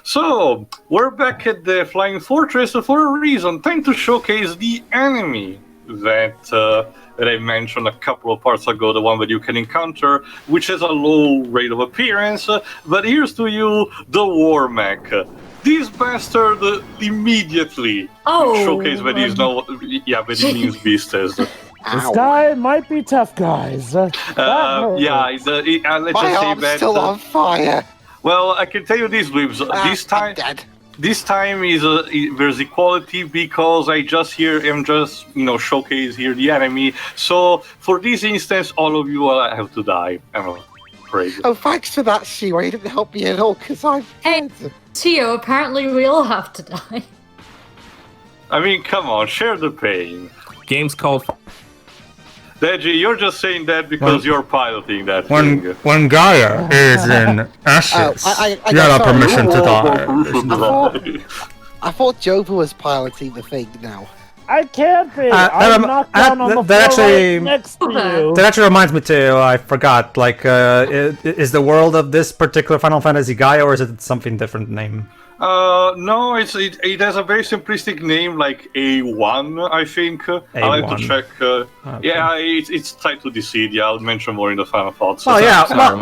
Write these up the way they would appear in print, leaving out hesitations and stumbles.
So, we're back at the Flying Fortress for a reason. Time to showcase the enemy that I mentioned a couple of parts ago, the one that you can encounter, which has a low rate of appearance. But here's to you, the War Mech. This bastard immediately showcase that he's no... Yeah, but he means beasties. This guy might be tough, guys. Let's just say that... still on fire. Well, I can tell you this, Blibs. This time is there's equality because I just showcase here the enemy. So for this instance, all of you have to die. I'm afraid. Oh, thanks for that, Siwa. You didn't help me at all because I'm. Hey, Tio, apparently we all have to die. I mean, come on, share the pain. Game's called. Deji, you're just saying that because you're piloting that thing. When Gaia is in ashes, you have permission to die. I thought Jova was piloting the thing now. I can't be. I'm knocked down on the floor right next to you. That actually reminds me too. I forgot. Like, is the world of this particular Final Fantasy Gaia, or is it something different name? No, it has a very simplistic name, like A1, I think. I'll have to check. Okay. Yeah, it's tied to Dissidia. I'll mention more in the final thoughts. Oh yeah, but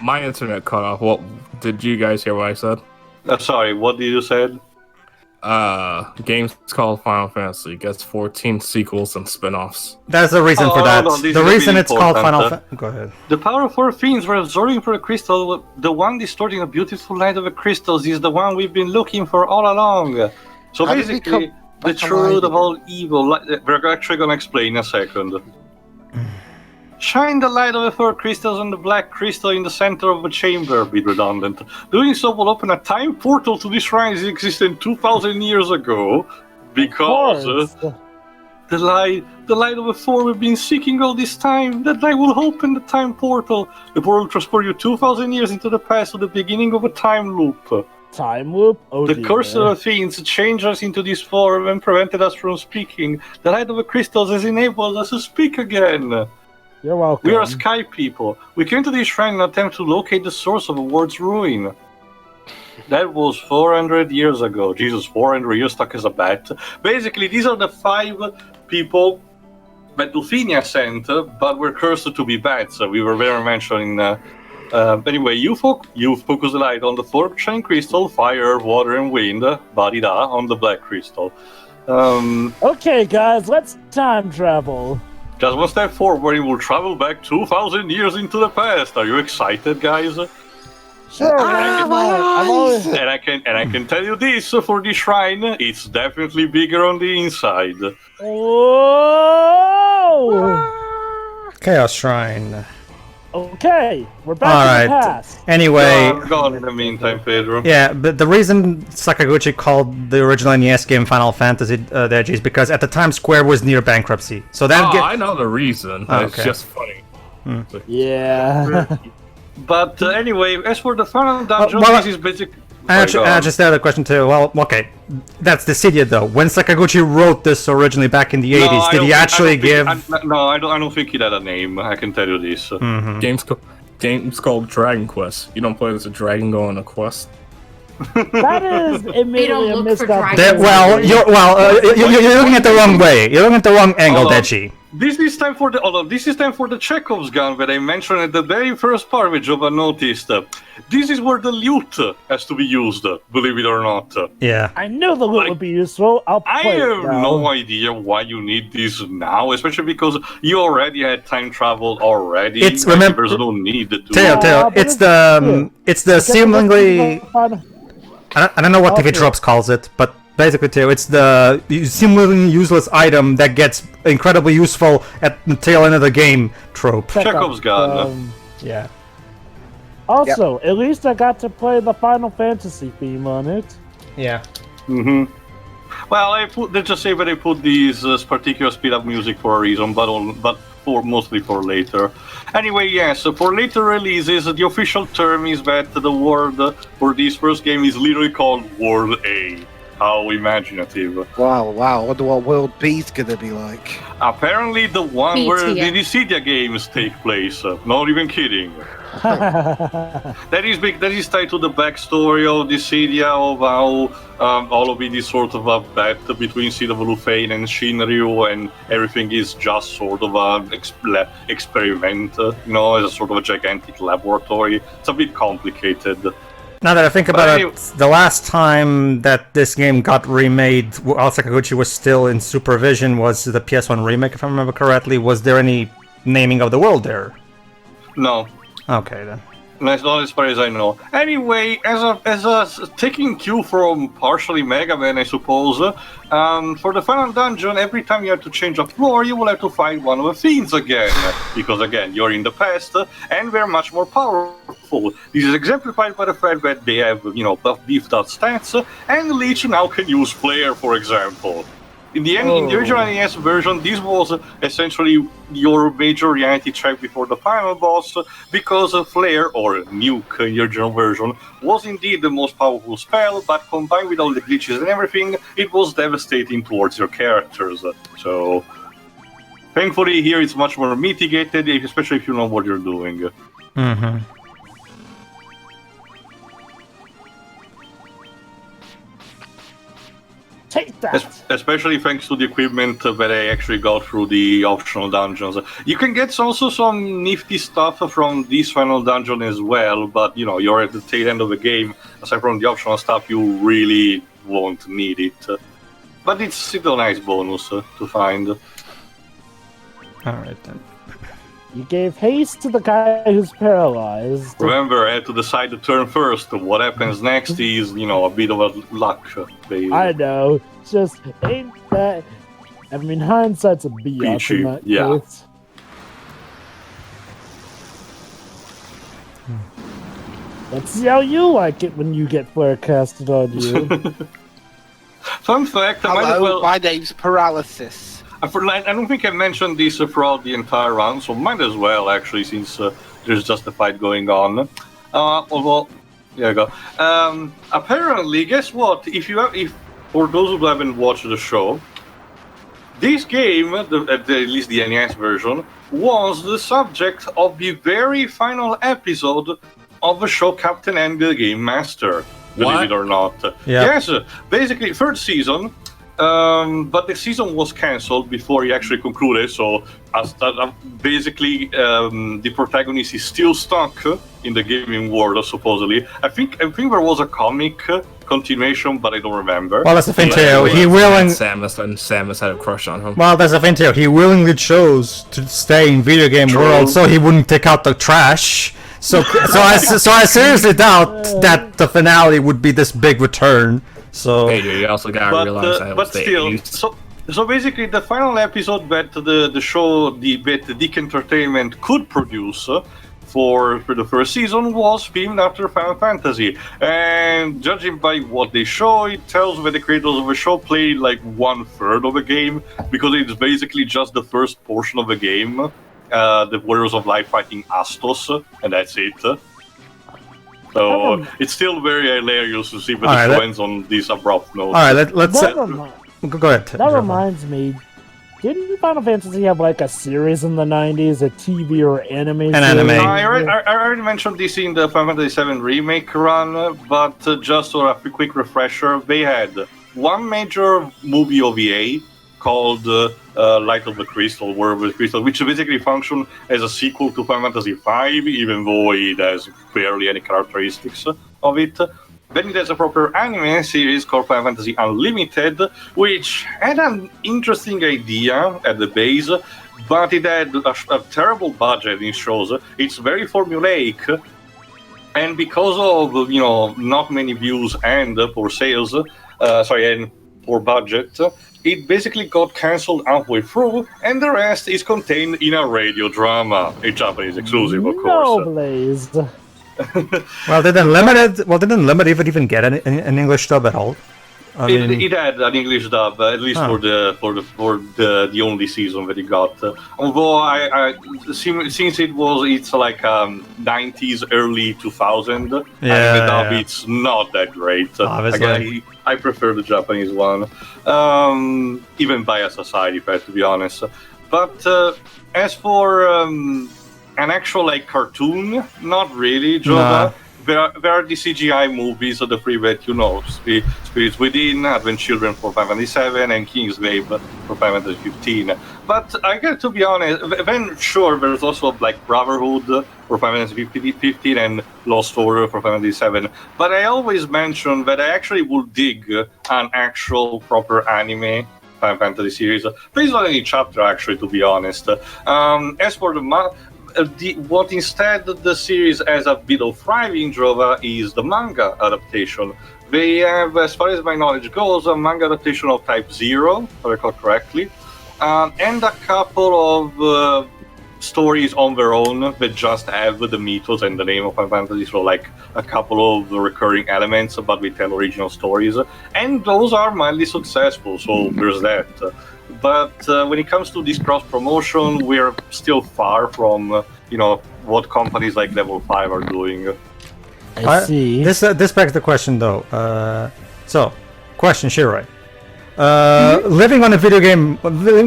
my internet cut off. What did you guys hear? What I said? Sorry, what did you say? Game's called Final Fantasy. Gets 14 sequels and spin-offs. There's a reason for that. The reason it's called Final Fantasy. Go ahead. The power of four fiends were absorbing for a crystal. The one distorting a beautiful light of the crystals is the one we've been looking for all along. So basically, the truth of all evil. We're actually gonna explain in a second. Shine the light of the four crystals on the black crystal in the center of the chamber, be redundant. Doing so will open a time portal to this shrine that existed 2,000 years ago, because the light of the four we've been seeking all this time, that light will open the time portal. The portal will transport you 2,000 years into the past to the beginning of a time loop. Time loop? Oh, the curse of the fiends changed us into this form and prevented us from speaking. The light of the crystals has enabled us to speak again. You're welcome. We are Sky people. We came to this shrine in an attempt to locate the source of the world's ruin. That was 400 years ago. Jesus, 400 years stuck as a bat. Basically, these are the 5 people that Dulfinia sent, but were cursed to be bats. We were very mentioning. Anyway, you focus the light on the 4 shine crystal, fire, water, and wind. Badida on the black crystal. Okay, guys, let's time travel. Just one step forward, and we'll travel back 2,000 years into the past. Are you excited, guys? Sure. And I can tell you this: for the shrine, it's definitely bigger on the inside. Whoa! Chaos Shrine. Okay, we're back to the past. Anyway, go on in the meantime, Pedro. Yeah, but the reason Sakaguchi called the original NES game Final Fantasy Deji is because at the time Square was near bankruptcy. So that I know the reason. It's just funny. Yeah. But anyway, as for the final dungeon, this is basically. I just had a question too. Well, okay, that's Dissidia though. When Sakaguchi wrote this originally back in the 80s, did he actually give? No, I don't think he had a name. I can tell you this. Game's called Dragon Quest. You don't play as a dragon going on a quest. That is immediately a miscalculation. You're looking at the wrong way. You're looking at the wrong angle, Deji. This is time for the Chekhov's gun that I mentioned at the very first part, which Jova noticed. This is where the loot has to be used, believe it or not. Yeah. I knew the loot would be useful. I have no idea why you need this now, especially because you already had time travel already. There's no need to. Teo, it's the seemingly. I don't know what TV Drops calls it, but basically, Teo, it's the seemingly useless item that gets incredibly useful at the tail end of the game trope. Chekhov's gun. Yeah. Also, at least I got to play the Final Fantasy theme on it. Yeah. Well, let's just say that I put these particular speed up music for a reason, but mostly for later. Anyway, yes, for later releases, the official term is that the word for this first game is literally called World A. How imaginative. Wow, I wonder what World B's gonna be like. Apparently the one where the Dissidia games take place. Not even kidding. That is big. That is tied to the backstory of this area of how all of it is sort of a bet between SCWRM and Shinryu, and everything is just sort of an experiment, as a sort of a gigantic laboratory. It's a bit complicated. Now that I think about it, the last time that this game got remade, while Sakaguchi was still in supervision, was the PS1 remake, if I remember correctly. Was there any naming of the world there? No. Okay, then. Not as far as I know. Anyway, as a taking cue from partially Mega Man, I suppose, for the final dungeon, every time you have to change a floor, you will have to fight one of the fiends again. Because again, you're in the past, and they're much more powerful. This is exemplified by the fact that they have, beefed up stats, and Leech now can use Flare, for example. In the original NES version, this was essentially your major reality check before the final boss, because Flare, or Nuke in the original version, was indeed the most powerful spell, but combined with all the glitches and everything, it was devastating towards your characters. So, thankfully here it's much more mitigated, especially if you know what you're doing. Mm-hmm. Take that! Especially thanks to the equipment that I actually got through the optional dungeons. You can get also some nifty stuff from this final dungeon as well, but you're at the tail end of the game. Aside from the optional stuff, you really won't need it. But it's still a nice bonus to find. Alright then. You gave haste to the guy who's paralyzed. Remember, I had to decide the turn first. What happens next is, a bit of a luck. Basically. I know. Just ain't that. I mean, hindsight's a BS in that case. Let's see how you like it when you get flare casted on you. Fun fact, Hello, my name's Paralysis. I don't think I mentioned this throughout the entire round, so might as well, actually, since there's just a fight going on. Although, there you go. Apparently, guess what? If for those who haven't watched the show, this game, at least the NES version, was the subject of the very final episode of the show Captain N, the Game Master. Believe it or not. Yeah. Yes, basically, third season. But the season was cancelled before it actually concluded, so basically the protagonist is still stuck in the gaming world, supposedly. I think there was a comic continuation, but I don't remember. Well, that's the thing too. Samus had a crush on him. Well, that's the thing too. He willingly chose to stay in video game world so he wouldn't take out the trash. So I seriously doubt that the finale would be this big return. So hey, you also gotta realize that. But still, so basically, the final episode that the show, the Dick Entertainment could produce for the first season was themed after Final Fantasy, and judging by what they show, it tells that the creators of the show played like 1/3 of the game, because it's basically just the first portion of the game, the Warriors of Light fighting Astos, and that's it. So it's still very hilarious to see that the show ends on this abrupt note. Alright, let's go ahead. That reminds me, didn't Final Fantasy have like a series in the 90s, a TV or anime series? Anime. I already mentioned this in the Final Fantasy VII Remake run, but just for a quick refresher, they had one major movie OVA called Light of the Crystal, War of the Crystal, which basically functions as a sequel to Final Fantasy V, even though it has barely any characteristics of it. Then it has a proper anime series called Final Fantasy Unlimited, which had an interesting idea at the base, but it had a terrible budget in shows. It's very formulaic, and because of not many views and poor sales, and poor budget, it basically got cancelled halfway through, and the rest is contained in a radio drama, a Japanese exclusive, of course. No, Blaze. Well, didn't Limited even get an English dub at all? It had an English dub, at least for the only season that it got. Although since it's like 90s, early 2000, the dub it's not that great. Again, I prefer the Japanese one, even by a side effect, to be honest. But as for an actual like cartoon, not really, Jova. Nah. There are the CGI movies of the free bet, Spirits Within, Advent Children for 597, and Kingsgrave for 515. But I got to be honest, then sure, there's also like Brotherhood for 515 and Lost Order for 597. But I always mention that I actually would dig an actual proper anime Final Fantasy series, based on any chapter, actually, to be honest. As for what instead the series has a bit of thriving Jova is the manga adaptation. They have, as far as my knowledge goes, a manga adaptation of Type 0, if I recall correctly, and a couple of stories on their own that just have the mythos and the name of Final Fantasy, so like a couple of recurring elements, but we tell original stories, and those are mildly successful, so there's that. But when it comes to this cross-promotion, we're still far from, what companies like Level 5 are doing. I see. This begs the question, though. Question, Shiroi. Living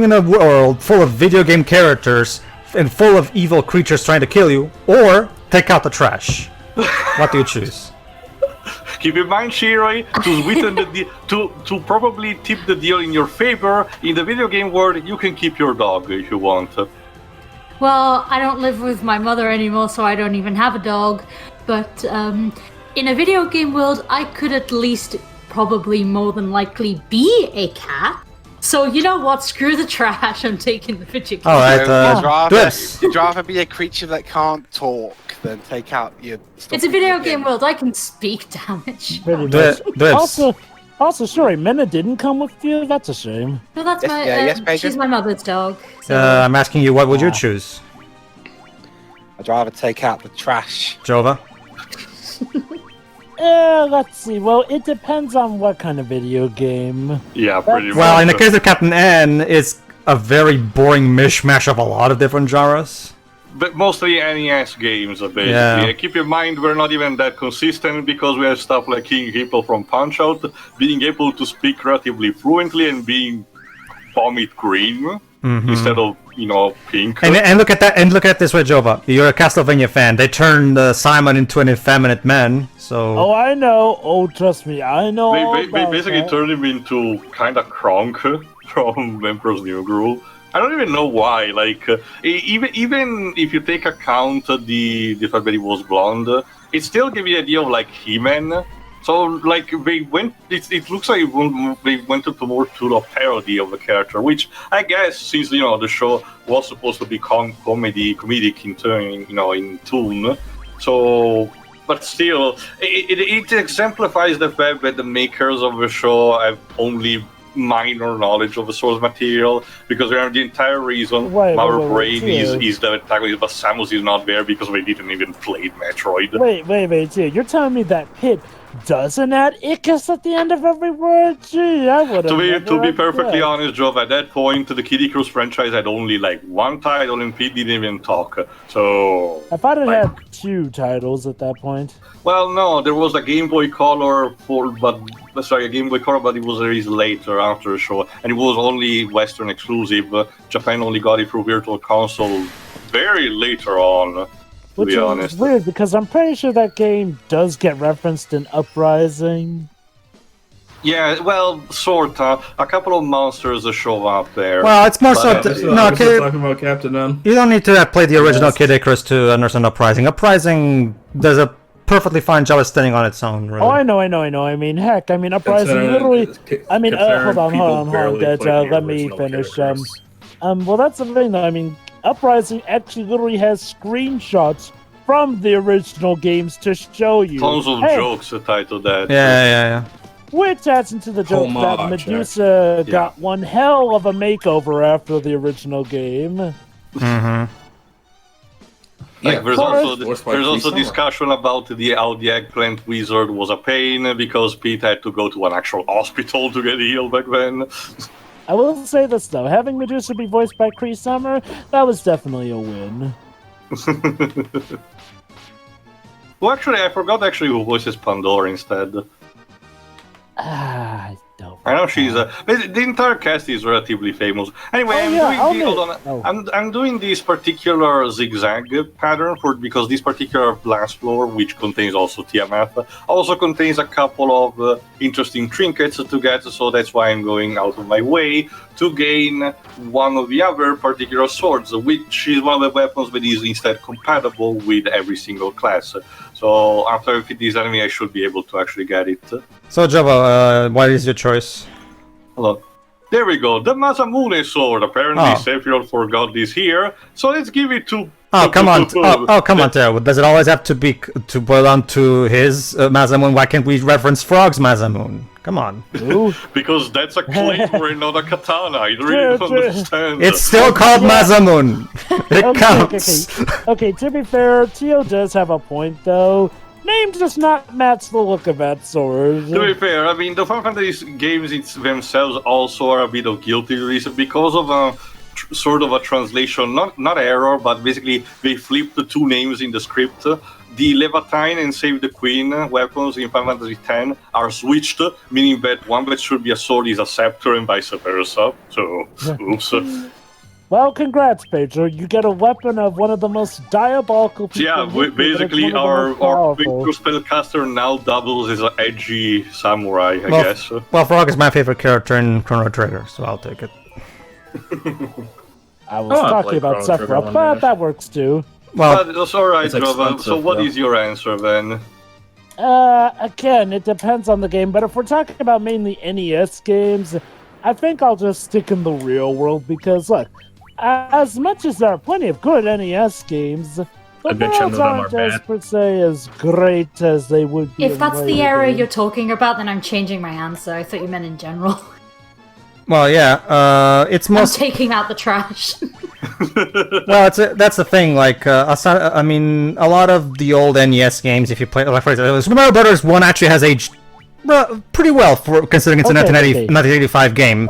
in a world full of video game characters and full of evil creatures trying to kill you, or take out the trash. What do you choose? Keep in mind, Shiroi, to sweeten to probably tip the deal in your favor, in the video game world, you can keep your dog if you want. Well, I don't live with my mother anymore, so I don't even have a dog. But in a video game world, I could at least probably more than likely be a cat. So you know what? Screw the trash. I'm taking the video game. All right, You'd rather be a creature that can't talk than take out your stuff. It's a video game world. I can speak, damn it. Pretty much. Also, sorry, Mena didn't come with you. That's a shame. No, that's she's my mother's dog. So. I'm asking you, what would you choose? I'd rather take out the trash. Jova? Let's see. Well, it depends on what kind of video game. Yeah, pretty much. Well, in the case of Captain N, it's a very boring mishmash of a lot of different genres. But mostly NES games, basically. Yeah. Keep in mind, we're not even that consistent because we have stuff like King Hippo from Punch-Out, being able to speak relatively fluently and being vomit green instead of, pink. And look at that. And look at this way, Jova. You're a Castlevania fan. They turned Simon into an effeminate man. So. Oh, I know. Oh, trust me, I know. They basically turned him into kind of Kronk from Emperor's New Groove. I don't even know why. Like, even if you take account the fact that he was blonde, it still gives you the idea of like He-Man. So, like, they went. It looks like they went into more to a parody of the character, which I guess, since the show was supposed to be comedic in tune. So, but still, it exemplifies the fact that the makers of the show have only minor knowledge of the source material, because the entire reason our brain is the antagonist, but Samus is not there because they didn't even play Metroid. Wait, you're telling me that Pit doesn't add Icus at the end of every word? Gee, I would have. To be perfectly honest, Joe, at that point, the Kid Icarus franchise had only like one title, and Pete didn't even talk. So I thought it had 2 titles at that point. Well, no, there was a Game Boy Color but it was released later after the show, and it was only Western exclusive. Japan only got it through Virtual Console very later on. Which is weird, because I'm pretty sure that game does get referenced in Uprising. Yeah, well, sorta. A couple of monsters show up there. Well, it's more so... talking about Captain N. You don't need to play the original Kid Icarus to understand Uprising. Uprising does a perfectly fine job of standing on its own, really. Oh, I know. I mean, Uprising literally... hold on, let me finish. Well, that's the thing, though. I mean, Uprising actually literally has screenshots from the original games to show you. Tons of jokes tied to that. Yeah. Which adds into the joke that Medusa got one hell of a makeover after the original game. Mm-hmm. Like, there's also discussion about how the eggplant wizard was a pain because Pete had to go to an actual hospital to get healed back then. I will say this, though. Having Medusa be voiced by Cree Summer, that was definitely a win. Well, actually, I forgot who voices Pandora instead. I don't I know she's the entire cast is relatively famous. Anyway, I'm doing this particular zigzag pattern because this particular blast floor, which contains also TMF, also contains a couple of interesting trinkets to get. So that's why I'm going out of my way to gain one of the other particular swords, which is one of the weapons that is instead compatible with every single class. So after I defeat this enemy, I should be able to actually get it. So Java, what is your choice? Hold on. There we go, the Masamune sword. Apparently Sephiroth forgot this here, so let's give it to... come on, Teo. Does it always have to be to boil down to his Masamune? Why can't we reference Frog's Masamune? Come on. Because that's a claymore and not a katana. I really don't understand. It's still called Masamune. It counts. Okay, to be fair, Teo does have a point, though. Name does not match the look of that sword. To be fair, I mean, the Final Fantasy games themselves also are a bit of guilty reason because of a sort of a translation, not error, but basically they flipped the two names in the script. The Leviathan and Save the Queen weapons in Final Fantasy X are switched, meaning that one that should be a sword is a scepter and vice versa. So, oops. Well, congrats, Pedro. You get a weapon of one of the most diabolical people. Yeah, basically our spellcaster now doubles as an edgy samurai, I guess. Well, Frog is my favorite character in Chrono Trigger, so I'll take it. I was talking about Sephiroth, but that works too. Well, that's alright, Jova. So what is your answer then? Again, it depends on the game, but if we're talking about mainly NES games, I think I'll just stick in the real world because, look, as much as there are plenty of good NES games, the worlds aren't as per se as great as they would be. If that's the era you're talking about, then I'm changing my answer. I thought you meant in general. Well, yeah, it's most... I'm taking out the trash. Well, that's the thing, like, I mean, a lot of the old NES games, if you play, like, for example, Super Mario Brothers 1 actually has aged pretty well, for considering it's a 1985 game.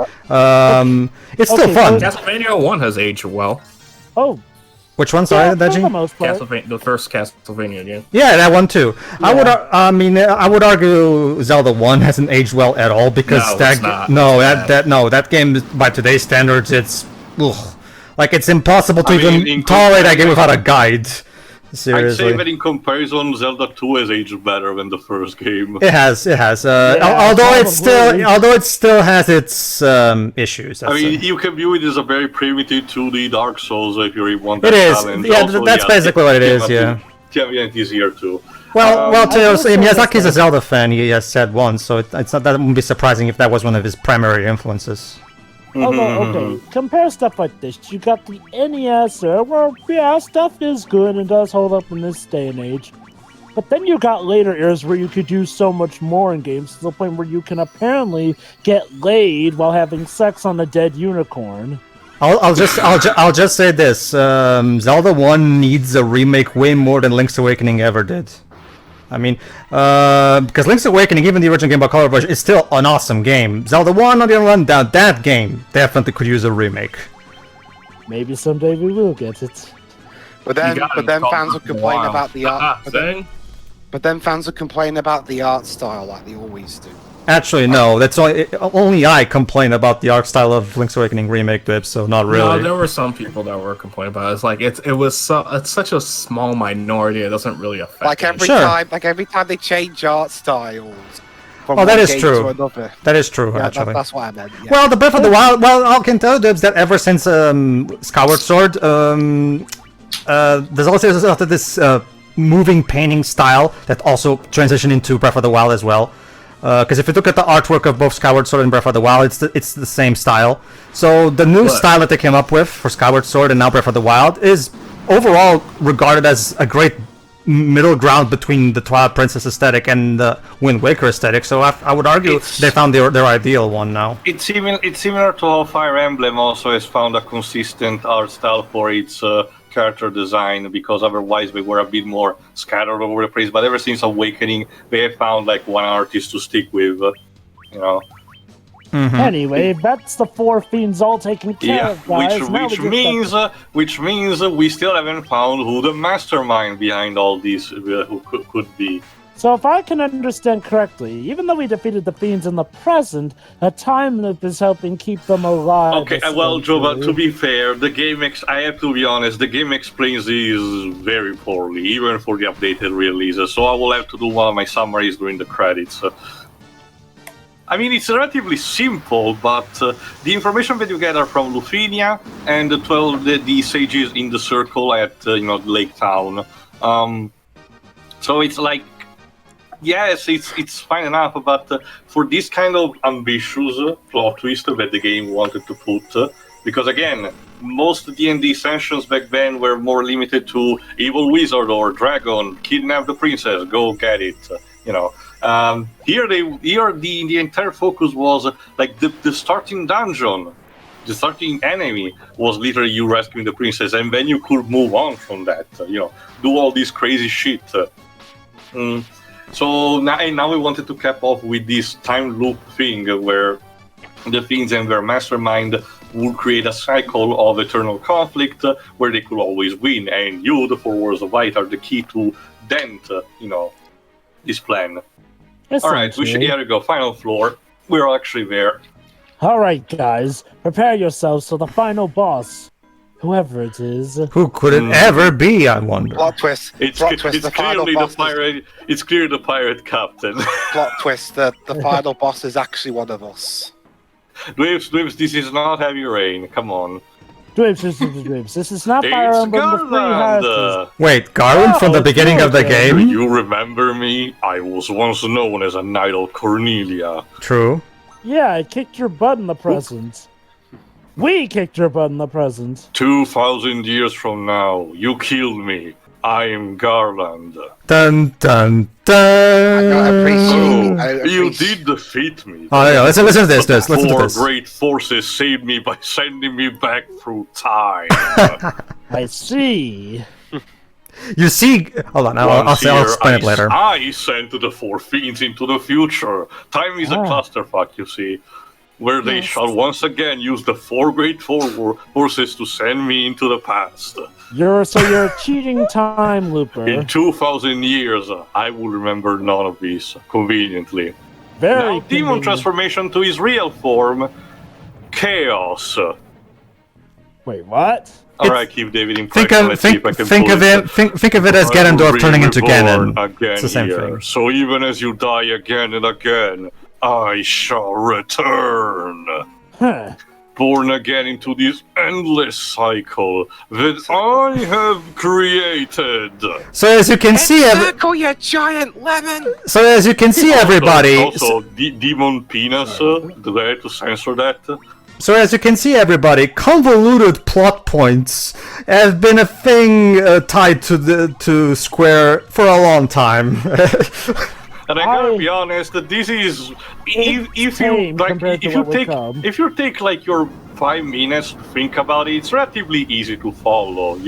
It's still fun. Castlevania 1 has aged well. Oh. Which one, sorry, Deji? The first Castlevania game. Yeah, that one too. Yeah. I would argue Zelda 1 hasn't aged well at all because that game by today's standards, it's like it's impossible to even tolerate that game without a guide. Seriously. I'd say that in comparison, Zelda 2 has aged better than the first game. It has. Although it still has its issues. I mean, you can view it as a very primitive 2D Dark Souls if you really want that. It is. Challenge. Yeah, also, that's basically what it is. Yeah. Tiamat is here too. Well, Miyazaki's a Zelda fan. He has said once, so it's not that it wouldn't be surprising if that was one of his primary influences. Okay, compare stuff like this. You got the NES, well, yeah, stuff is good and does hold up in this day and age. But then you got later eras where you could do so much more in games to the point where you can apparently get laid while having sex on a dead unicorn. I'll just say this: Zelda 1 needs a remake way more than Link's Awakening ever did. I mean, because Link's Awakening, even the original Game Boy Color version, is still an awesome game. Zelda 1, on the other hand, that game definitely could use a remake. Maybe someday we will get it. But then fans will complain about the art. But then fans will complain about the art style like they always do. Actually, no. That's only I complain about the art style of Link's Awakening remake, Bib, so not really. No, there were some people that were complaining about it. It's like it's such a small minority. It doesn't really affect. Like every time they change art styles. Oh, that is true. That is true, actually. That's what I meant. Yeah. Well, the Breath of the Wild. Well, I can tell Dibs that ever since Skyward Sword, there's also this moving painting style that also transitioned into Breath of the Wild as well. Because if you look at the artwork of both Skyward Sword and Breath of the Wild, it's the same style. So the new style that they came up with for Skyward Sword and now Breath of the Wild is overall regarded as a great middle ground between the Twilight Princess aesthetic and the Wind Waker aesthetic. So I would argue they found their ideal one now. It's similar to how Fire Emblem also has found a consistent art style for its character design, because otherwise they were a bit more scattered over the place. But ever since Awakening, they have found like one artist to stick with, you know. Mm-hmm. Anyway, that's the 4 fiends all taken care of, guys. Which means we still haven't found who the mastermind behind all these who could be. So if I can understand correctly, even though we defeated the fiends in the present, a time loop is helping keep them alive. Okay, well, Joe, but to be fair, the game I have to be honest, the game explains these very poorly, even for the updated releases, so I will have to do one of my summaries during the credits. I mean, it's relatively simple, but the information that you gather from Lufinia and the 12 the sages in the circle at Lake Town. So it's like, yes, it's fine enough, but for this kind of ambitious plot twist that the game wanted to put, because again, most D&D sessions back then were more limited to evil wizard or dragon, kidnap the princess, go get it, Here the entire focus was like the starting dungeon, the starting enemy was literally you rescuing the princess, and then you could move on from that, do all this crazy shit. So now we wanted to cap off with this time loop thing where the fiends and their mastermind would create a cycle of eternal conflict where they could always win, and you, the Four Worlds of Light, are the key to dent, this plan. Alright, here we go, final floor. We're actually there. Alright, guys, prepare yourselves for the final boss. Whoever it is. Who could it ever be, I wonder? Plot twist. It's The clearly the pirate. It's clearly the pirate captain. Plot twist. The final boss is actually one of us. Dwebs, this is not Heavy Rain. Come on. Dwebs, this is not Fire Emblem the Three Houses. Wait, Garland from the beginning of the game? Do you remember me? I was once known as a knight of Cornelia. True. Yeah, I kicked your butt in the present. We kicked your butt in the present. 2,000 years from now, you killed me. I am Garland. Dun dun dun. You did defeat me. Oh yeah, listen to this. But Listen to four this. great forces saved me by sending me back through time. I see. You see, hold on, I'll explain it later. I sent the four fiends into the future. Time is a clusterfuck, you see. Where they shall once again use the four great forces to send me into the past. You're a cheating time looper. In 2,000 years, I will remember none of this, conveniently. Very now, demon transformation to his real form, Chaos. Wait, what? Alright, keep David in think of it as Ganondorf turning into Ganon. It's the same thing. So even as you die again and again, I shall return. Born again into this endless cycle that I have created. So as you can see, you giant lemon. So as you can see, everybody. Also, demon penis. Do I have to censor that? So as you can see, everybody, convoluted plot points have been a thing tied to Square for a long time. And I gotta be honest, this is if you take like your 5 minutes to think about it, it's relatively easy to follow.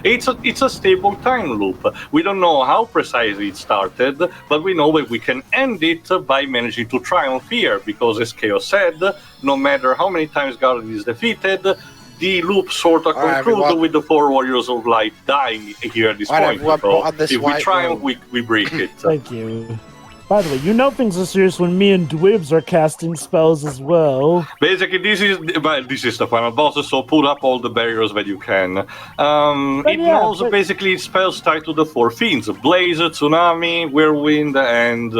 It's a stable time loop. We don't know how precisely it started, but we know that we can end it by managing to triumph here, because as Chaos said, no matter how many times Garland is defeated, the loop sort of concludes with the four warriors of light dying here at this point. So if we triumph, we break it. Thank you. By the way, things are serious when me and Dwebs are casting spells as well. Basically, this is the final boss, so put up all the barriers that you can. Basically spells tied to the four fiends: Blaze, Tsunami, Whirlwind, and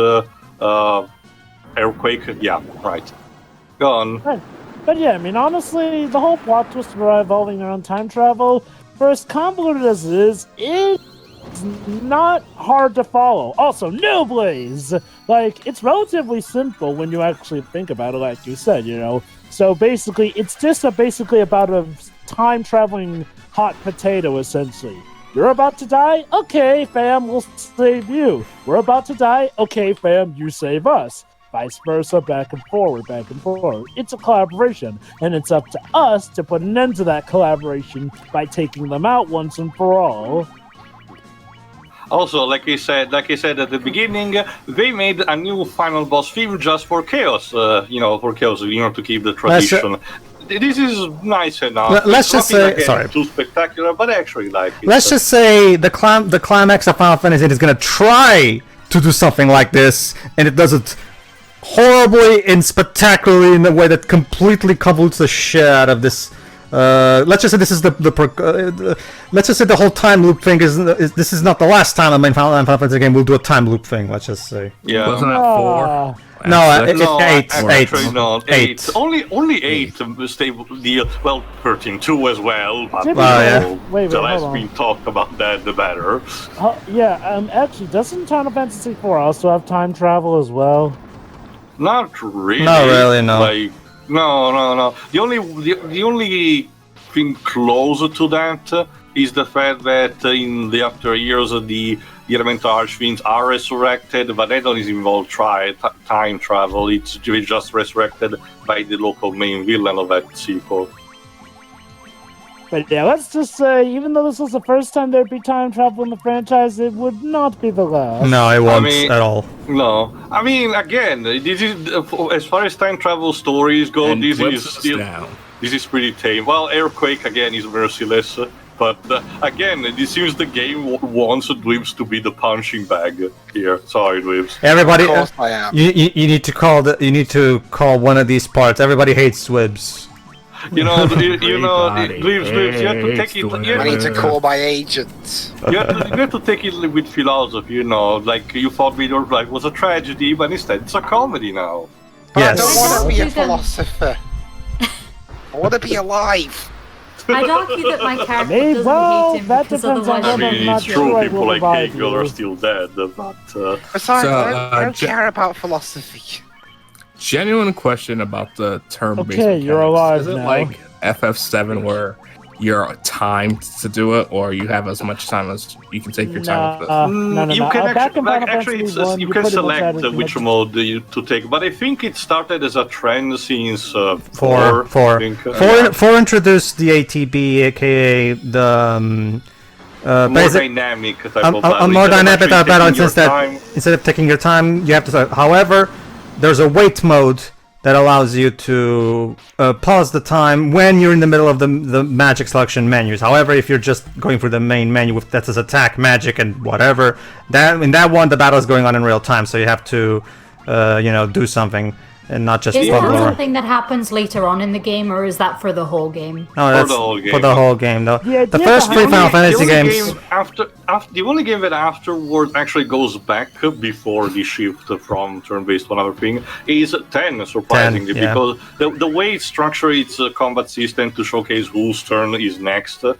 Earthquake. Yeah, right. Go on. Right. But yeah, I mean, honestly, the whole plot twist revolving around time travel, for as convoluted as it is, it's not hard to follow. Also, no Blaze! It's relatively simple when you actually think about it, like you said, So basically, it's just basically about a time-traveling hot potato, essentially. You're about to die? Okay, fam, we'll save you. We're about to die? Okay, fam, you save us. Vice versa, back and forward, back and forward. It's a collaboration, and it's up to us to put an end to that collaboration by taking them out once and for all. Also, like I said at the beginning, they made a new final boss theme just for Chaos. To keep the tradition. This is nice enough. Let's just say, too spectacular, but I actually like it. Let's just say the climax of Final Fantasy is going to try to do something like this, and it does it horribly and spectacularly in a way that completely convolutes the shit out of this. Let's just say this is let's just say the whole time loop thing is this is not the last time a main Final Fantasy game will do a time loop thing. Let's just say. Yeah. Wasn't that 4? No, eight. Actually, no, 8. Only 8 stable deal. Well, 13-2 as well. But yeah. Wait, the less hold we on. talk about that, the better. Actually, doesn't Final Fantasy 4 also have time travel as well? Not really. Not really, no. Like, no. The only thing closer to that is the fact that in the after years the elemental archfiends are resurrected, but they don't involve time travel. It's just resurrected by the local main villain of that sequel. But yeah, let's just say, even though this was the first time there'd be time travel in the franchise, it would not be the last. No, it won't at all. No, I mean, again, this is as far as time travel stories go. And This Whips is still down. this is pretty tame. Well, Earthquake again is merciless, but again, it seems the game wants Dweebs to be the punching bag here. Sorry, Dweebs. Everybody, Of course I am. you need to call one of these parts. Everybody hates Swibs. You know, Dweebs, you have to take it. I need to call my agent. You have to take it with philosophy, you know. Like, you thought Video Life was a tragedy, but instead it's a comedy now. But Yes. I don't want to be a You can- philosopher. I want to be alive. I'd argue that my character Maybe, doesn't well, hate him that because depends on otherwise I whether mean, not it's sure true, I people will like revive Hegel you. are still dead, but... Besides, So, I don't care about philosophy. Genuine question about the turn-based Okay, you're mechanics. alive Is it now. like FF7 where you're timed to do it, or you have as much time as you can take your time with it? No. You can Back in Final actually Fantasy it's, 1, you you can pretty much select had it which much- mode to take, but I think it started as a trend since Four. I think. Four introduced the ATB, aka the More basic, dynamic type a of battle. more Instead of dynamic actually battle. taking your Instead time. of taking your time, you have to. However, there's a wait mode that allows you to pause the time when you're in the middle of the magic selection menus. However, if you're just going through the main menu with that says attack, magic, and whatever, in that one the battle is going on in real time, so you have to, do something and not just Is bubble that around. something that happens later on in the game, or is that for the whole game? No, that's the whole game. for the whole game, though. Yeah, The yeah, first the three only- Final Fantasy the only games. game the only game that afterward actually goes back before the shift from turn-based to another thing is 10, surprisingly, 10, yeah. because the way it structures its combat system to showcase whose turn is next, it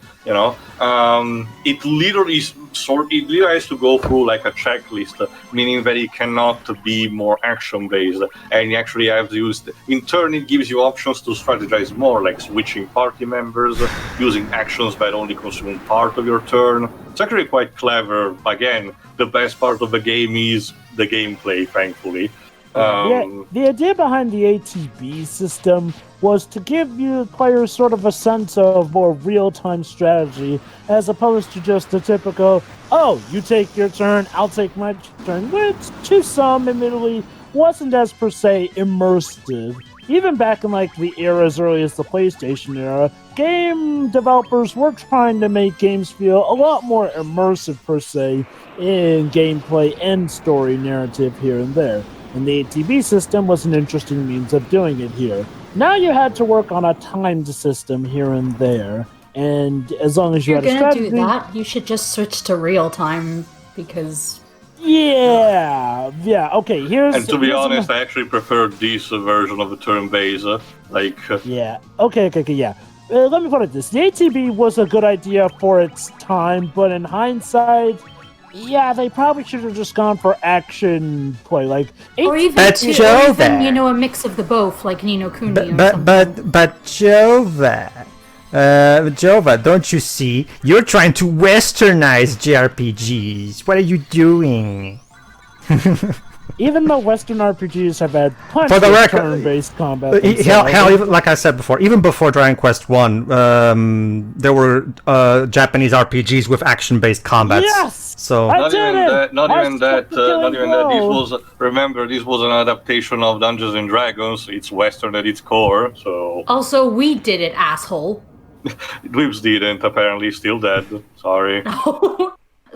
literally has to go through like a checklist, meaning that it cannot be more action-based, and you actually have used. In turn, it gives you options to strategize more, like switching party members, using actions that only consume part of your turn. It's actually quite clever. Again, the best part of the game is the gameplay, thankfully. The idea behind the ATB system was to give you players sort of a sense of more real-time strategy, as opposed to just a typical, oh, you take your turn, I'll take my turn, which to some, admittedly, wasn't as per se immersive. Even back in like the era as early as the PlayStation era, game developers were trying to make games feel a lot more immersive per se in gameplay and story narrative here and there. And the ATB system was an interesting means of doing it here. Now you had to work on a timed system here and there, and as long as you If had you're a gonna strategy, do that, you should just switch to real time, because yeah, okay. And to be honest, I actually prefer this version of the turn-based. Yeah. Okay. Yeah. Let me put it this: the ATB was a good idea for its time, but in hindsight, yeah, they probably should have just gone for action play, like. or even, But or Jova. even a mix of the both, like Nino Kuni or But something. Jova, don't you see? You're trying to westernize JRPGs. What are you doing? Even though Western RPGs have had plenty For the of record, turn-based combat, Hell, even like I said before, even before Dragon Quest 1, there were Japanese RPGs with action-based combats. Yes! So I Not did even it! that. Not I even that. fucking Not even that. know. This was an adaptation of Dungeons and Dragons. It's Western at its core. So Also, we did it, asshole. Dweebs didn't. Apparently, still dead. Sorry.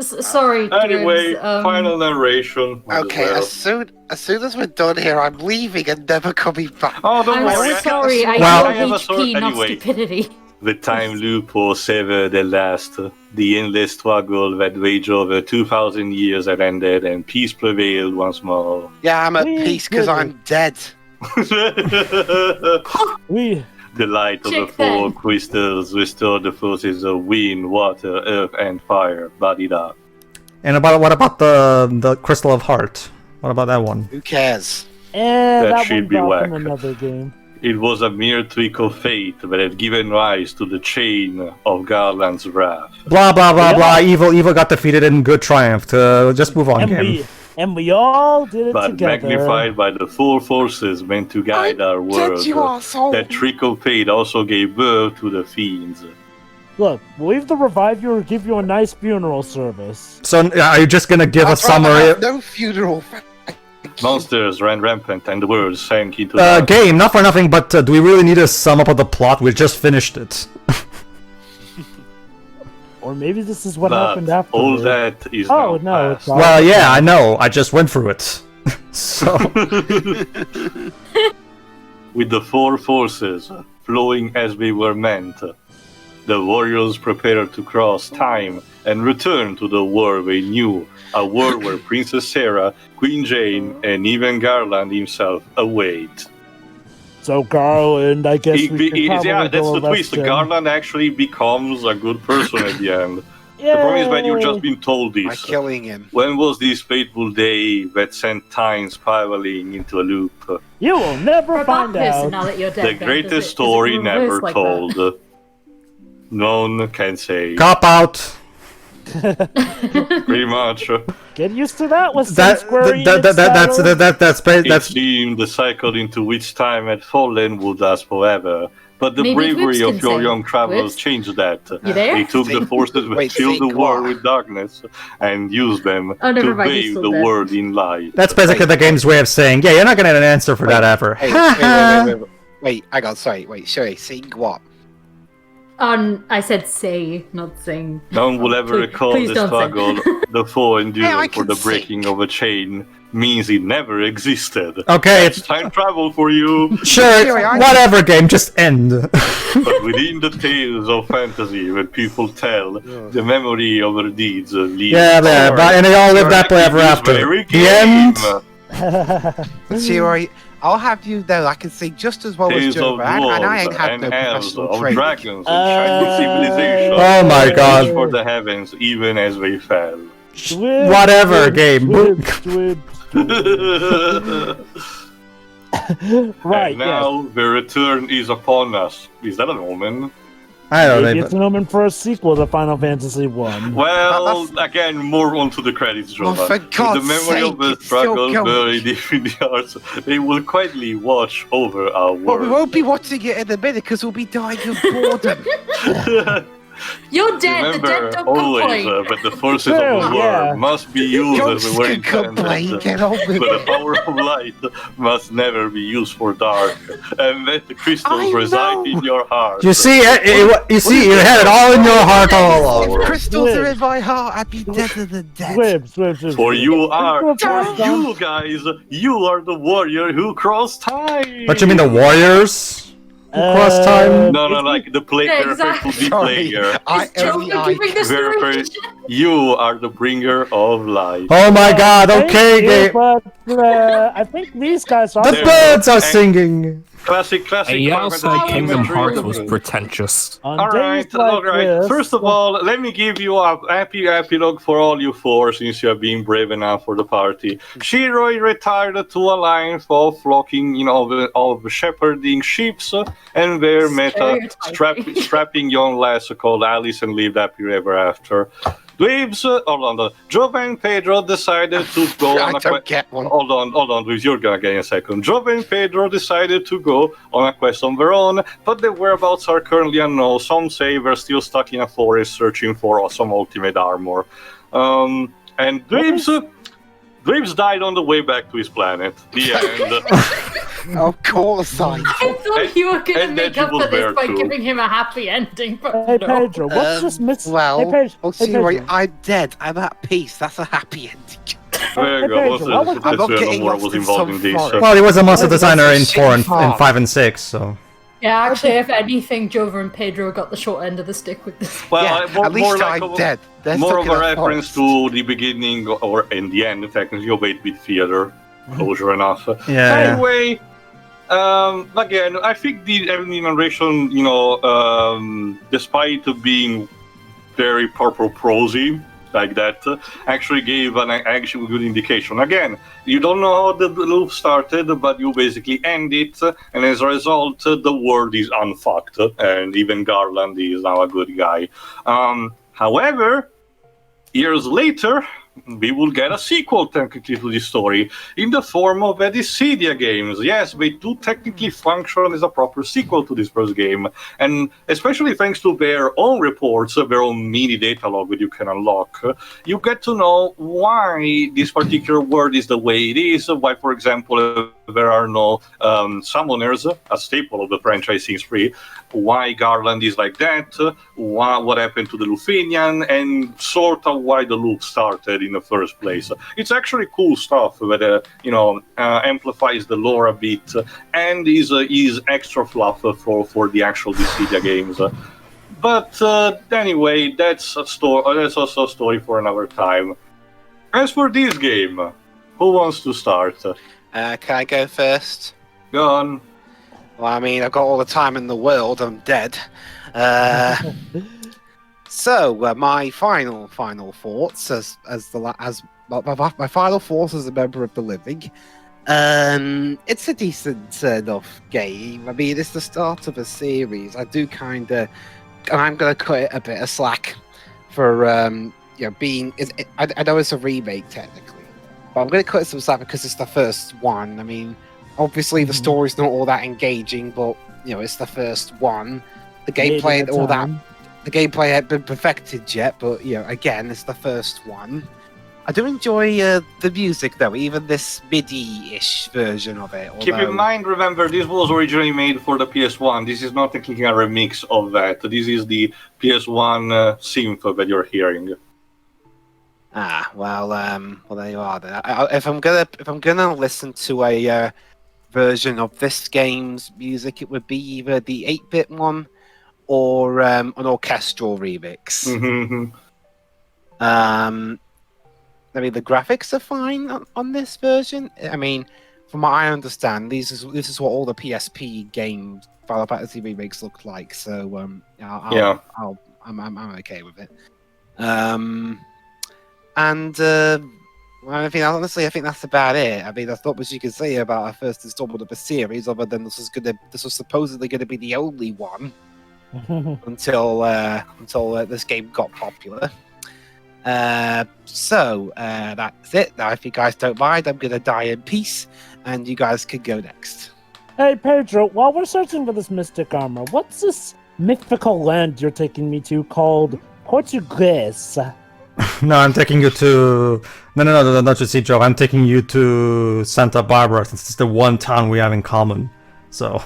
Sorry. Anyway, Dibs, final narration. Okay, as soon as we're done here, I'm leaving and never coming back. Oh, don't I'm worry. so sorry. I have a know sword HP, not anyway. stupidity. The time loop was ever the last. The endless struggle that waged over 2,000 years had ended, and peace prevailed once more. Yeah, I'm at peace because I'm dead. The light of the four crystals restored the forces of wind, water, earth, and fire. Bodied up. And what about the Crystal of Heart? What about that one? Who cares? That should one's be off whack. in another game. It was a mere trick of fate that had given rise to the chain of Garland's wrath. Blah blah blah blah. Evil got defeated and good triumphed. Just move on, game. And we all did it But together. magnified by the four forces meant to guide our world. That trick of fate also gave birth to the fiends. Look, we'll either revive you or give you a nice funeral service. So are you just gonna give a summary? No funeral. Monsters ran rampant and the world sank into game, not for nothing, but do we really need a sum up of the plot? We just finished it. Or maybe this is what happened after. All that is now past. Well, yeah, I know. I just went through it. So with the four forces flowing as they were meant, the warriors prepared to cross time and return to the world they knew, a world where Princess Sarah, Queen Jane, and even Garland himself await. So Garland, I guess that's the twist. Garland actually becomes a good person at the end. Yay! The problem is that you've just been told this. By killing him. When was this fateful day that sent time spiraling into a loop? You will never find out. Now that you're dead, The greatest story never told. None can say. Cop out. Pretty much. Get used to that with That's It seemed the cycle into which time had fallen would last forever. But the bravery of your young travelers changed that. They took the forces that filled the world with darkness and used them to bathe the world in light. That's basically the game's way of saying, yeah, you're not gonna get an answer for that ever. Wait, I got sorry, saying what? I said say, not sing. No one will ever recall the struggle the foe endured for the breaking of a chain. Means it never existed. Okay. That's time travel for you. Sure, whatever game, just end. But within the tales of fantasy that people tell, the memory of their deeds leaves. Yeah, and they all live happily ever after. The end. See, I'll have you know I can sing just as well as Joe, and I ain't had no professional of training. dragons and shining civilization. Oh my god. For the heavens, even as they fell. Whatever game. Right. And now the return is upon us. Is that an omen? I don't know. It's an omen for a sequel to Final Fantasy 1. Well, again, more onto the credits, Jovan. For God's the memory sake, of the struggle buried deep in the hearts, they will quietly watch over our world. Well, we won't be watching it in a minute because we'll be dying of boredom. You're dead. Remember, the dead don't always, complain. But the forces of the world must be used as they were intended. But the power of light must never be used for dark. And let the crystals reside in your heart. You see, you had it all in your heart all along. If crystals are in my heart, I'd be deader than dead. For you guys, you are the warrior who crossed time. What you mean, the warriors? Cross time? No, like the player, exactly. player. You are the bringer of light. Oh my god, okay, but I think these guys are. The birds are singing. Classic. And y'all said Kingdom Hearts was pretentious. Alright. First of all, let me give you a happy epilogue for all you four, since you have been brave enough for the party. Shiroi retired to a life of flocking, of shepherding sheep, and there met a strapping young lass called Alice and lived happy ever after. Dweebs, Jova and Pedro decided to go on a quest. Hold on, Dweebs, you're gonna get in a second. Jova and Pedro decided to go on a quest on their own, but their whereabouts are currently unknown. Some say they're still stuck in a forest searching for some ultimate armor. And Dweebs died on the way back to his planet. The end. Of course I did. I thought you were going to make up for this by too. giving him a happy ending, but Hey, no. Pedro, what's this miss? Well, hey, Pedro, I'll hey, see right. Pedro. I'm dead. I'm at peace. That's a happy ending. There you Pedro, go. what was- I'm not getting Nomura lost was in involved some in this. forest. Well, he was a monster That's designer in a 4 and shit 5 and 6, so... Yeah, actually, if anything, Jova and Pedro got the short end of the stick with this. Well, Yeah, more, at least more like I'm dead. They're more stuck of in a a reference forest. to the beginning or in the end, technically, of 8-bit theater. Closure enough. Yeah. Anyway, again, I think the enemy narration, despite being very purple prosy like that, actually gave an actually good indication. Again, you don't know how the loop started, but you basically end it, and as a result, the world is unfucked, and even Garland is now a good guy. However, years later, we will get a sequel technically to this story in the form of the Dissidia games. Yes, they do technically function as a proper sequel to this first game, and especially thanks to their own reports, their own mini data log that you can unlock, you get to know why this particular world is the way it is, why, for example, there are no summoners, a staple of the franchise since 3, why Garland is like that, what happened to the Luthanian, and sort of why the loop started in the first place. It's actually cool stuff that amplifies the lore a bit and is extra fluff for the actual Dissidia games. But anyway, that's a story. That's also a story for another time. As for this game, who wants to start? Can I go first? Go on. Well, I mean, I've got all the time in the world. I'm dead. So my final thoughts as my final thoughts as a member of the living. It's a decent enough game. I mean, it's the start of a series. I do kind of, and I'm going to cut it a bit of slack for being. I know it's a remake technically, but I'm going to cut it some slack because it's the first one. I mean, obviously the story's not all that engaging, but it's the first one. The gameplay and all that. The gameplay hadn't been perfected yet, but again, it's the first one. I do enjoy the music though, even this MIDI-ish version of it. Keep in mind, remember, this was originally made for the PS1. This is not technically a remix of that. This is the PS1 synth that you're hearing. Well, there you are. Then. If I'm gonna listen to a version of this game's music, it would be either the 8-bit one or an orchestral remix. Mm-hmm. I mean, the graphics are fine on this version. I mean, from what I understand, this is what all the PSP games, Final Fantasy remakes look like. So I'm okay with it. I think honestly, I think that's about it. I mean, that's not much you can say about our first installment of a series, other than this was supposedly going to be the only one until this game got popular. So that's it. Now, if you guys don't mind, I'm going to die in peace, and you guys can go next. Hey, Pedro, while we're searching for this mystic armor, what's this mythical land you're taking me to called Portuguese? No, I'm taking you to... No, not to Joe. I'm taking you to Santa Barbara, since it's the one town we have in common. So...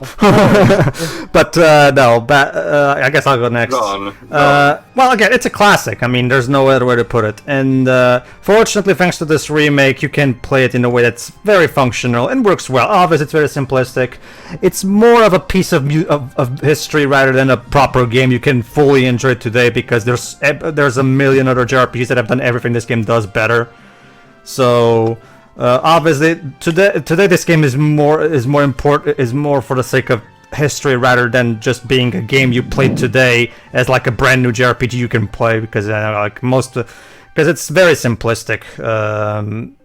but, no, I guess I'll go next. Go on. Well, again, it's a classic. I mean, there's no other way to put it. And, fortunately, thanks to this remake, you can play it in a way that's very functional and works well. Obviously, it's very simplistic. It's more of a piece of history rather than a proper game you can fully enjoy today, because there's a million other JRPGs that have done everything this game does better. So... obviously, today this game is more for the sake of history rather than just being a game you played today as like a brand new JRPG you can play, because because it's very simplistic.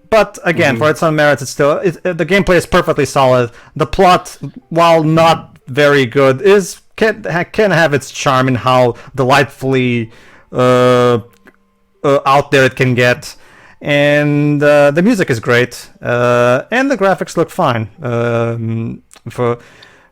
But again, for its own merits, the gameplay is perfectly solid. The plot, while not very good, can have its charm in how delightfully out there it can get. And the music is great, and the graphics look fine.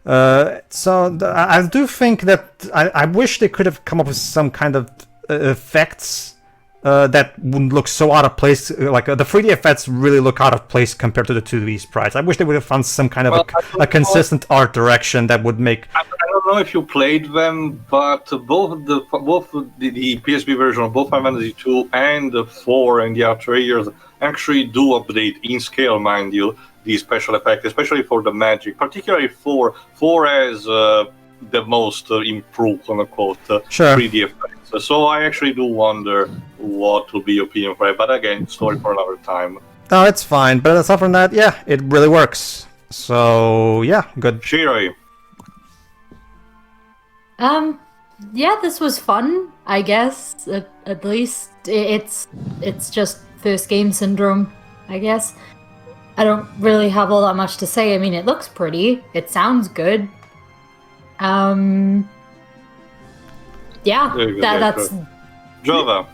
I do think that I wish they could have come up with some kind of effects that wouldn't look so out of place. Like the 3D effects really look out of place compared to the 2D sprites. I wish they would have found some kind of a consistent art direction that would make. I don't know if you played them, but both the PSP version of both Final Fantasy 2 and 4 and the outer years actually do update in scale, mind you, the special effects, especially for the magic, particularly 4. 4 has the most improved, quote-unquote, 3D effects. So I actually do wonder what will be your opinion for it. But again, story for another time. No, it's fine. But aside from that, yeah, it really works. So, yeah, good. Shiroi. Yeah, this was fun, I guess. At least it's just first game syndrome, I guess. I don't really have all that much to say. I mean, it looks pretty. It sounds good. Yeah, that's Jova.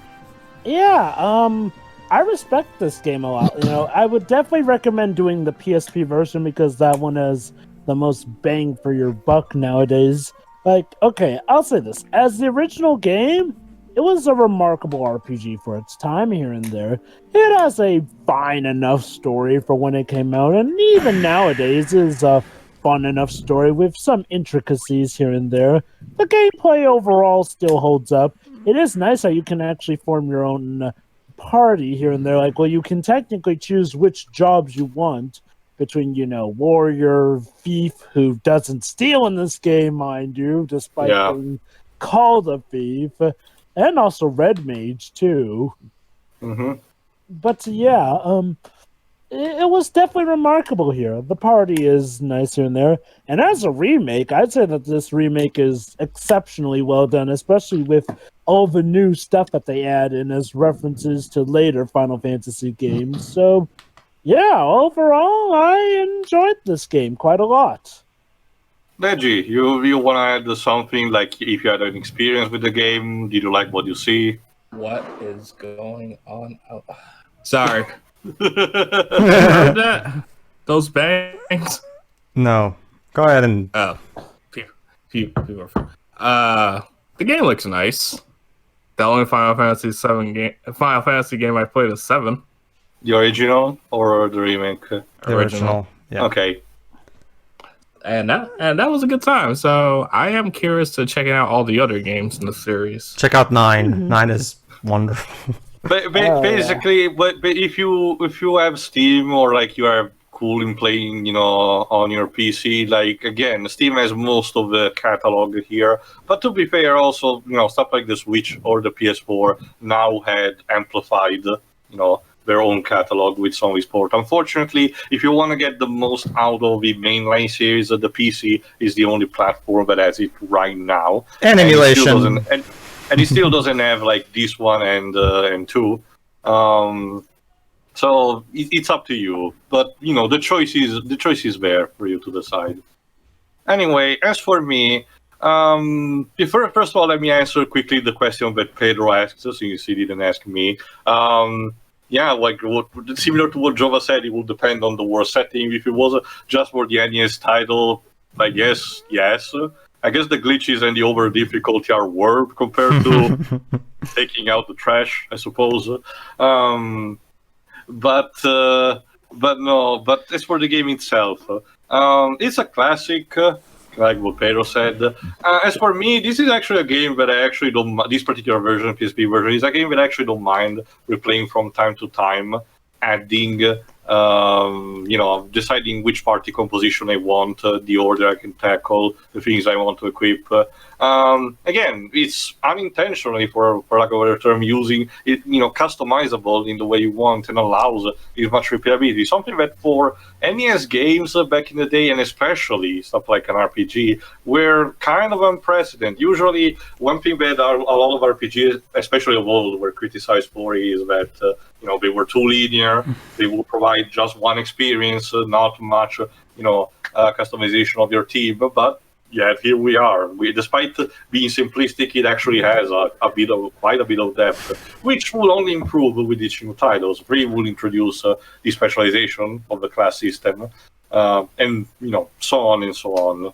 Yeah, I respect this game a lot. You know, I would definitely recommend doing the PSP version because that one has the most bang for your buck nowadays. Like, okay, I'll say this. As the original game, it was a remarkable RPG for its time here and there. It has a fine enough story for when it came out, and even nowadays is a fun enough story with some intricacies here and there. The gameplay overall still holds up. It is nice how you can actually form your own party here and there. Like, well, you can technically choose which jobs you want between, you know, warrior, thief, who doesn't steal in this game, mind you, despite being called a thief, and also red mage, too. Mm-hmm. But, yeah, it was definitely remarkable here. The party is nice here and there. And as a remake, I'd say that this remake is exceptionally well done, especially with all the new stuff that they add in as references to later Final Fantasy games. So, yeah, overall, I enjoyed this game quite a lot. Deji, you want to add something, like if you had an experience with the game? Did you like what you see? What is going on? Oh. Sorry. Heard that? Those bangs? No. Go ahead and... Oh. People are the game looks nice. The only Final Fantasy game I played is 7. The original or the remake? The original. Yeah. Okay. And that was a good time. So I am curious to checking out all the other games in the series. Check out 9. 9 is wonderful. Basically, but if you have Steam or like you are cool in playing, you know, on your PC, like again, Steam has most of the catalog here. But to be fair, also, you know, stuff like the Switch or the PS4 now had amplified, you know, their own catalog with some of these ports. Unfortunately, if you want to get the most out of the mainline series, the PC is the only platform that has it right now. And emulation. And it still doesn't have like this one and 2. So it's up to you. But you know, the choice is there for you to decide. Anyway, as for me, first of all, let me answer quickly the question that Pedro asked, since he didn't ask me. Yeah, like similar to what Jova said, it would depend on the world setting. If it was just for the NES title, I guess yes. I guess the glitches and the over difficulty are worse compared to taking out the trash, I suppose. But as for the game itself, it's a classic, like what Pedro said. As for me, this is actually a game that I actually don't. This particular version, PSP version, is a game that I actually don't mind replaying from time to time, adding. You know, deciding which party composition I want, the order I can tackle, the things I want to equip. Again, it's unintentionally, for lack of a better term, using it, you know, customizable in the way you want and allows this much replayability. Something that for NES games back in the day, and especially stuff like an RPG, were kind of unprecedented. Usually, one thing that a lot of RPGs, especially of old, were criticized for is that you know, they were too linear. They will provide just one experience, not much, you know, customization of your team. But yet here we are. Despite being simplistic, it actually has quite a bit of depth, which will only improve with each new titles. 3 will introduce the specialization of the class system, and you know, so on and so on.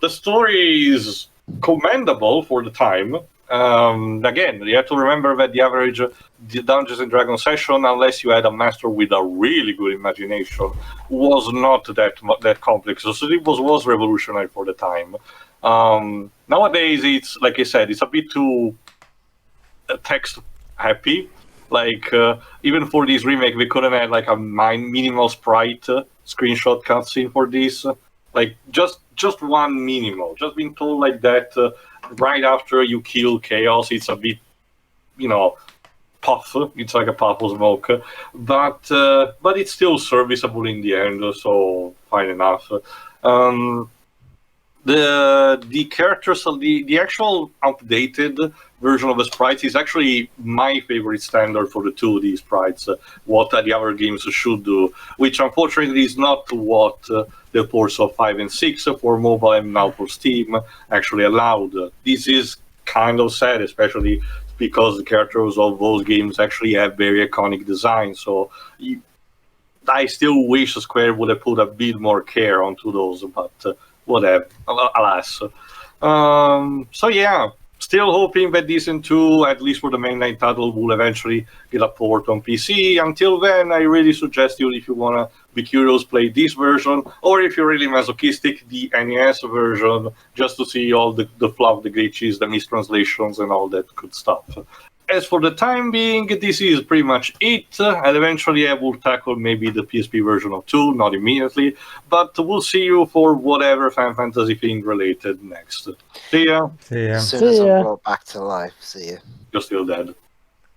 The story is commendable for the time. Again, you have to remember that the average Dungeons and Dragons session, unless you had a master with a really good imagination, was not that complex. So it was revolutionary for the time. Nowadays, it's like I said, it's a bit too text happy. Like even for this remake, we couldn't have like a minimal sprite screenshot cutscene for this. Like just one minimal. Just being told like that right after you kill Chaos, it's a bit, puff. It's like a puff of smoke, but it's still serviceable in the end. So fine enough. The characters, the actual updated version of the sprites is actually my favorite standard for the 2D sprites, what the other games should do, which unfortunately is not what the ports of 5 and 6 for mobile and now for Steam actually allowed. This is kind of sad, especially because the characters of those games actually have very iconic designs, so I still wish Square would have put a bit more care onto those, but whatever, alas. So yeah, still hoping that Descent 2, at least for the mainline title, will eventually get a port on PC. Until then, I really suggest you, if you want to be curious, play this version, or if you're really masochistic, the NES version, just to see all the fluff, the glitches, the mistranslations, and all that good stuff. As for the time being, this is pretty much it, and eventually I will tackle maybe the PSP version of 2, not immediately, but we'll see you for whatever Final Fantasy thing related next. See ya. See ya. As soon as I'm brought back to life, see ya. You're still dead.